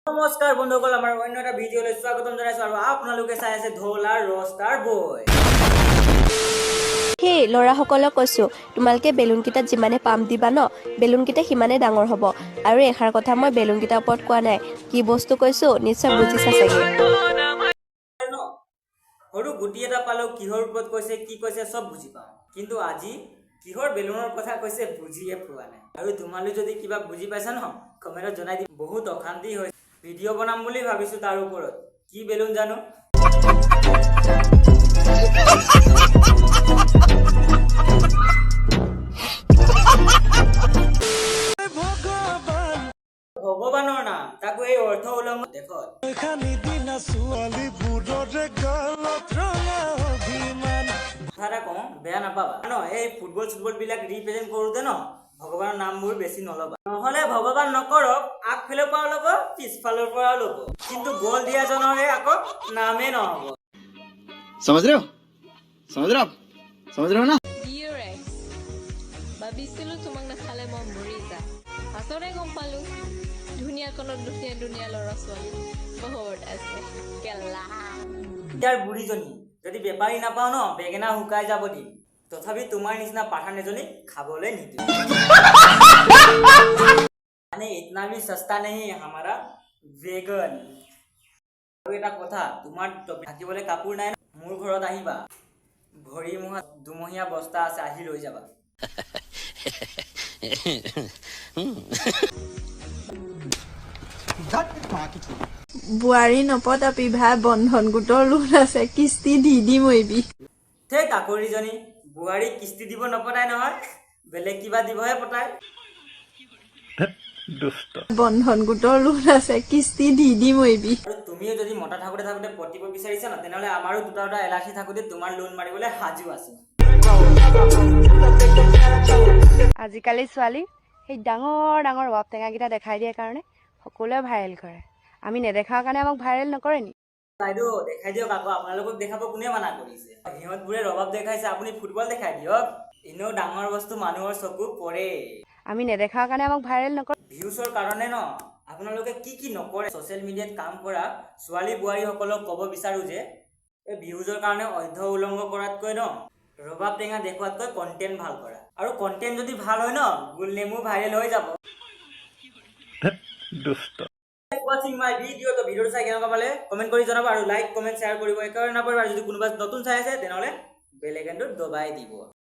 নমস্কাৰ বন্ধুসকল, আমাৰ অন্য এটা ভিডিঅ'লৈ স্বাগতম জনাইছো আৰু আপোনালোকে চাই আছে ঢোলাৰ ৰষ্টাৰ বয়। হেই ল'ৰাসকলক কৈছোঁ, তোমালোকে বেলুনকেইটাত যিমানে পাম্প দিবা ন, বেলুনকেইটা সিমানে ডাঙৰ হ'ব। আৰু এষাৰ কথা মই বেলুনকেইটাৰ ওপৰত কোৱা নাই, কি বস্তু কৈছোঁ নিশ্চয় বুজিছা চাগে। সৰু গুটি এটা পালেও কিহৰ ওপৰত কৈছে, কি কৈছে চব বুজি পাওঁ, কিন্তু আজি কিহৰ বেলুনৰ কথা কৈছে বুজিয়ে পোৱা নাই। আৰু তোমালোকে যদি কিবা বুজি পাইছা ন, কমেণ্টত জনাই দি। বহুত অশান্তি হৈছে, ভিডিঅ' বনাম বুলি ভাবিছো তাৰ ওপৰত, কি বেলুন জানো। ভগৱানৰ নাম, তাকো এই অৰ্থ উলংঘ দেশত। কথা কওঁ, বেয়া নাপাবা ন, এই ফুটবল বিলাক ৰিপ্ৰেজেন্ট কৰোতে ন, ভগৱানৰ নামবোৰ বেছি নলবা। নহলে ভগৱান নকৰক আগফালৰ পৰা ল'ব, পিছফালৰ পৰা ল'ব, কিন্তু গ'ল দিয়াজনৰে আকৌ নামেই নহব। समझ रहे हो ना। ভাবিছিলো তোমাক নাখালে মই মৰি যাম, পাছতে গম পালো ধুনীয়াখনত ধুনীয়া ল'ৰা ছোৱালী বহুত আছে কেলা। ইয়াৰ বুঢ়ীজনী যদি বেপাৰী নাপাওঁ ন, বেঙেনা শুকাই যাব দিম, তথাপি তোমাৰ নিচিনা পাঠান এজনী খাবলৈ নিদিওঁ। মানে ইতনা भी সস্তা नहीं हमारा वेगन। আৰু এটা কথা, তোমাৰ থাকিবলৈ কাপোৰ নাই, মোৰ ঘৰত আহিবা, ভৰি মুহা দুমহীয়া বস্তা আছে, আহি লৈ যাবা। বোৱাৰী নপতাপি ভাই, বন্ধন গোটৰ লোন আছে, কিস্তি দি মৰিবি। সেই কাকৰিজনী বোৱাৰীক কিস্তি দিব নপতাই নহয়, বেলেগ কিবা দিবহে পতাই। বন্ধন গোটৰ লোন আছে, কিস্তি দি মৰিবি। আৰু তুমিও যদি মতা থাকোতে পতিব বিচাৰিছা ন, তেনেহলে আমাৰো দুটা এলাচি থাকোতে তোমাৰ লোন মাৰিবলৈ সাজু আছো। আজিকালি ছোৱালী সেই ডাঙৰ ৰবাব টেঙাকেইটা দেখাই দিয়াৰ কাৰণে সকলোৱে ভাইৰেল কৰে। আমি নেদেখাৰ কাৰণে আমাক ভাইৰেল নকৰে নি? বাইদেউ দেখাই দিয়ক আকৌ, আপোনালোকক দেখাব কোনে মানা কৰিছে? সিহঁতবোৰে ৰবাব দেখাইছে, আপুনি ফুটবল দেখাই দিয়ক। এনেও ডাঙৰ বস্তু মানুহৰ চকু পৰে। আমি নেদেখাৰ কাৰণে আমাক ভাইৰেল নকৰে। ভিউচৰ কাৰণে ন, আপোনালোকে কি নকৰে। ছ'চিয়েল মিডিয়াত কাম কৰা ছোৱালী বোৱাৰীসকলক ক'ব বিচাৰো যে, এই ভিউজৰ কাৰণে অধ্য উলংঘ কৰাতকৈ ন, ৰবাব টেঙা দেখুৱাতকৈ কণ্টেণ্ট ভাল কৰা। আৰু কণ্টেণ্ট যদি ভাল হয় ন, গোল নেমু ভাইৰেল হৈ যাব। watching my video, তো ভিডিওটো চাই কেনেকুৱা পালে কমেন্ট কৰি জনাব, আৰু লাইক কমেন্ট শ্বেয়াৰ কৰিব একেবাৰে নাপাহৰিব। আৰু যদি কোনোবা নতুন চাই আছে তেনেহলে বেল আইকনটো দবাই দিব।